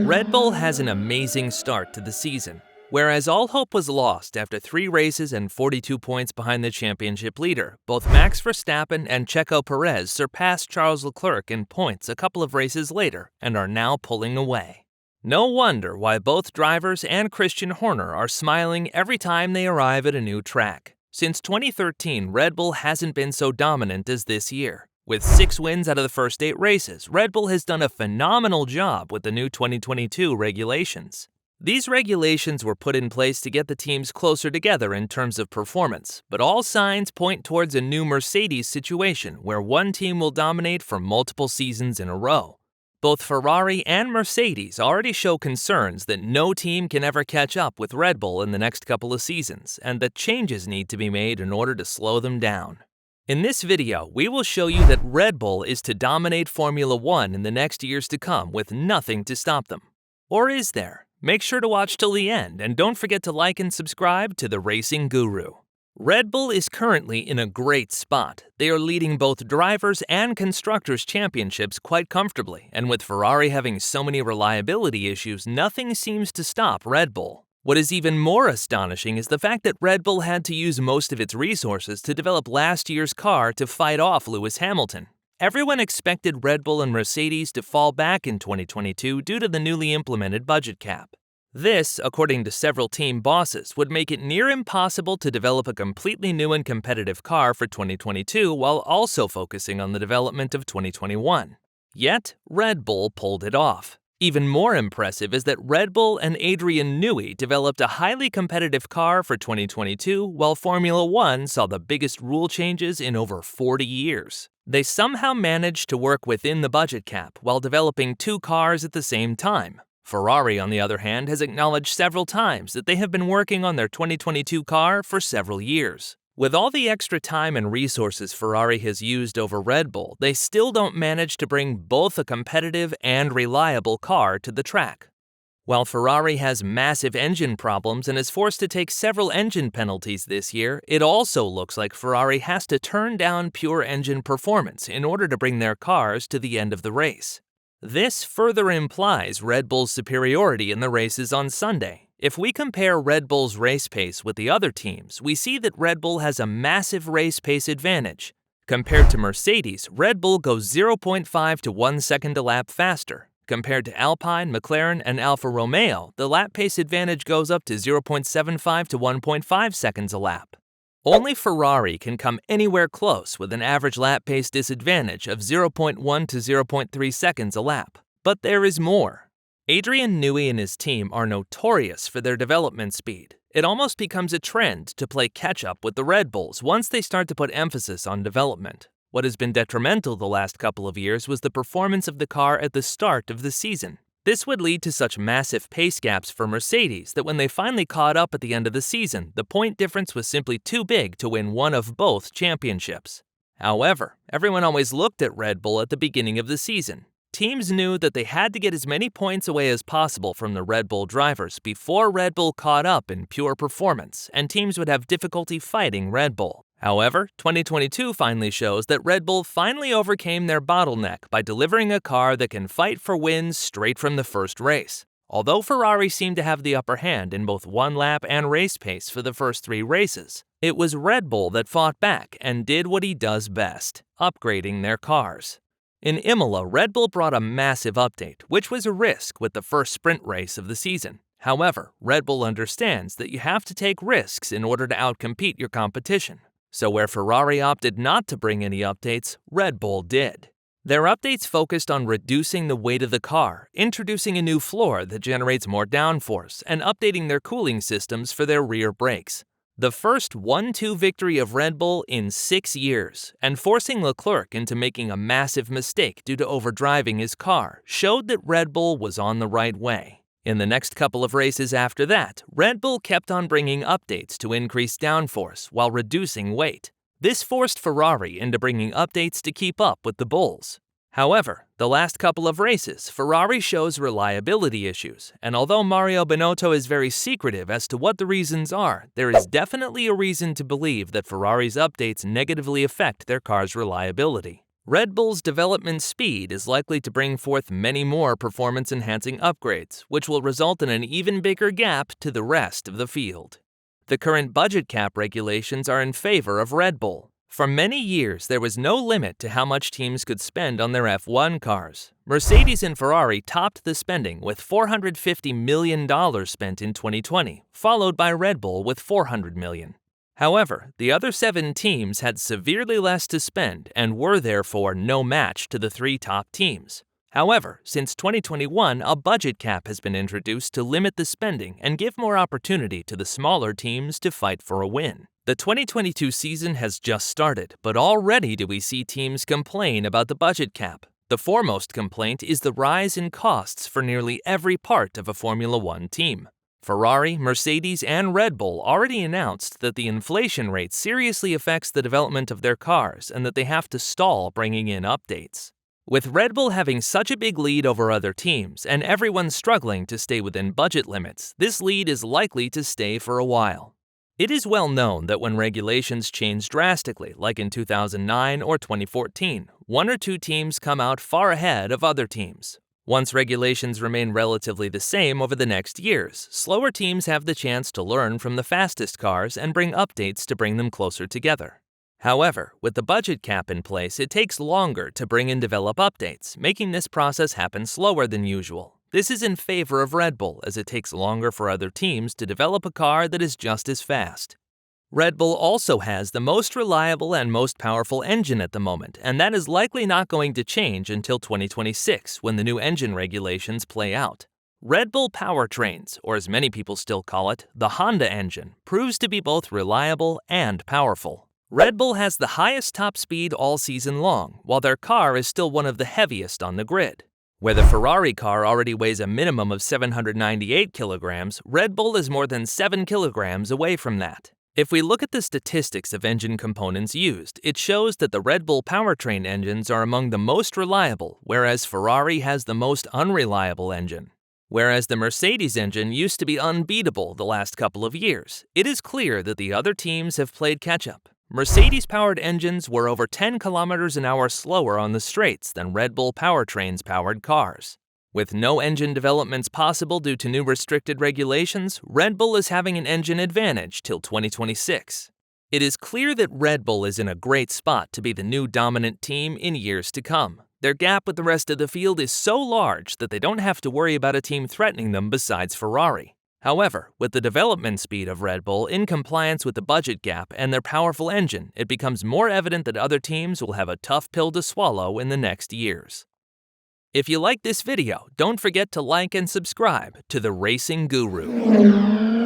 Red Bull has an amazing start to the season. Whereas all hope was lost after 3 races and 42 points behind the championship leader, both Max Verstappen and Checo Perez surpassed Charles Leclerc in points a couple of races later and are now pulling away. No wonder why both drivers and Christian Horner are smiling every time they arrive at a new track. Since 2013, Red Bull hasn't been so dominant as this year. With 6 wins out of the first 8 races, Red Bull has done a phenomenal job with the new 2022 regulations. These regulations were put in place to get the teams closer together in terms of performance, but all signs point towards a new Mercedes situation where one team will dominate for multiple seasons in a row. Both Ferrari and Mercedes already show concerns that no team can ever catch up with Red Bull in the next couple of seasons, and that changes need to be made in order to slow them down. In this video, we will show you that Red Bull is to dominate Formula One in the next years to come with nothing to stop them. Or is there? Make sure to watch till the end, and don't forget to like and subscribe to The Racing Guru. Red Bull is currently in a great spot. They are leading both drivers' and constructors' championships quite comfortably, and with Ferrari having so many reliability issues, nothing seems to stop Red Bull. What is even more astonishing is the fact that Red Bull had to use most of its resources to develop last year's car to fight off Lewis Hamilton. Everyone expected Red Bull and Mercedes to fall back in 2022 due to the newly implemented budget cap. This, according to several team bosses, would make it near impossible to develop a completely new and competitive car for 2022 while also focusing on the development of 2021. Yet, Red Bull pulled it off. Even more impressive is that Red Bull and Adrian Newey developed a highly competitive car for 2022 while Formula One saw the biggest rule changes in over 40 years. They somehow managed to work within the budget cap while developing 2 cars at the same time. Ferrari, on the other hand, has acknowledged several times that they have been working on their 2022 car for several years. With all the extra time and resources Ferrari has used over Red Bull, they still don't manage to bring both a competitive and reliable car to the track. While Ferrari has massive engine problems and is forced to take several engine penalties this year, it also looks like Ferrari has to turn down pure engine performance in order to bring their cars to the end of the race. This further implies Red Bull's superiority in the races on Sunday. If we compare Red Bull's race pace with the other teams, we see that Red Bull has a massive race pace advantage. Compared to Mercedes, Red Bull goes 0.5 to 1 second a lap faster. Compared to Alpine, McLaren, and Alfa Romeo, the lap pace advantage goes up to 0.75 to 1.5 seconds a lap. Only Ferrari can come anywhere close with an average lap pace disadvantage of 0.1 to 0.3 seconds a lap. But there is more. Adrian Newey and his team are notorious for their development speed. It almost becomes a trend to play catch-up with the Red Bulls once they start to put emphasis on development. What has been detrimental the last couple of years was the performance of the car at the start of the season. This would lead to such massive pace gaps for Mercedes that when they finally caught up at the end of the season, the point difference was simply too big to win one of both championships. However, everyone always looked at Red Bull at the beginning of the season. Teams knew that they had to get as many points away as possible from the Red Bull drivers before Red Bull caught up in pure performance, and teams would have difficulty fighting Red Bull. However, 2022 finally shows that Red Bull finally overcame their bottleneck by delivering a car that can fight for wins straight from the first race. Although Ferrari seemed to have the upper hand in both 1 lap and race pace for the first 3 races, it was Red Bull that fought back and did what he does best, upgrading their cars. In Imola, Red Bull brought a massive update, which was a risk with the first sprint race of the season. However, Red Bull understands that you have to take risks in order to outcompete your competition. So where Ferrari opted not to bring any updates, Red Bull did. Their updates focused on reducing the weight of the car, introducing a new floor that generates more downforce, and updating their cooling systems for their rear brakes. The first 1-2 victory of Red Bull in 6 years, and forcing Leclerc into making a massive mistake due to overdriving his car, showed that Red Bull was on the right way. In the next couple of races after that, Red Bull kept on bringing updates to increase downforce while reducing weight. This forced Ferrari into bringing updates to keep up with the Bulls. However, the last couple of races, Ferrari shows reliability issues, and although Mario Binotto is very secretive as to what the reasons are, there is definitely a reason to believe that Ferrari's updates negatively affect their car's reliability. Red Bull's development speed is likely to bring forth many more performance-enhancing upgrades, which will result in an even bigger gap to the rest of the field. The current budget cap regulations are in favor of Red Bull. For many years, there was no limit to how much teams could spend on their F1 cars. Mercedes and Ferrari topped the spending with $450 million spent in 2020, followed by Red Bull with $400 million. However, the other 7 teams had severely less to spend and were therefore no match to the 3 top teams. However, since 2021, a budget cap has been introduced to limit the spending and give more opportunity to the smaller teams to fight for a win. The 2022 season has just started, but already do we see teams complain about the budget cap. The foremost complaint is the rise in costs for nearly every part of a Formula One team. Ferrari, Mercedes, and Red Bull already announced that the inflation rate seriously affects the development of their cars and that they have to stall bringing in updates. With Red Bull having such a big lead over other teams and everyone struggling to stay within budget limits, this lead is likely to stay for a while. It is well known that when regulations change drastically, like in 2009 or 2014, 1 or 2 teams come out far ahead of other teams. Once regulations remain relatively the same over the next years, slower teams have the chance to learn from the fastest cars and bring updates to bring them closer together. However, with the budget cap in place, it takes longer to bring and develop updates, making this process happen slower than usual. This is in favor of Red Bull, as it takes longer for other teams to develop a car that is just as fast. Red Bull also has the most reliable and most powerful engine at the moment, and that is likely not going to change until 2026, when the new engine regulations play out. Red Bull Powertrains, or as many people still call it, the Honda engine, proves to be both reliable and powerful. Red Bull has the highest top speed all season long, while their car is still one of the heaviest on the grid. Where the Ferrari car already weighs a minimum of 798 kilograms, Red Bull is more than 7 kilograms away from that. If we look at the statistics of engine components used, it shows that the Red Bull powertrain engines are among the most reliable, whereas Ferrari has the most unreliable engine. Whereas the Mercedes engine used to be unbeatable the last couple of years, it is clear that the other teams have played catch-up. Mercedes-powered engines were over 10 kilometers an hour slower on the straights than Red Bull powertrains-powered cars. With no engine developments possible due to new restricted regulations, Red Bull is having an engine advantage till 2026. It is clear that Red Bull is in a great spot to be the new dominant team in years to come. Their gap with the rest of the field is so large that they don't have to worry about a team threatening them besides Ferrari. However, with the development speed of Red Bull in compliance with the budget gap and their powerful engine, it becomes more evident that other teams will have a tough pill to swallow in the next years. If you like this video, don't forget to like and subscribe to The Racing Guru.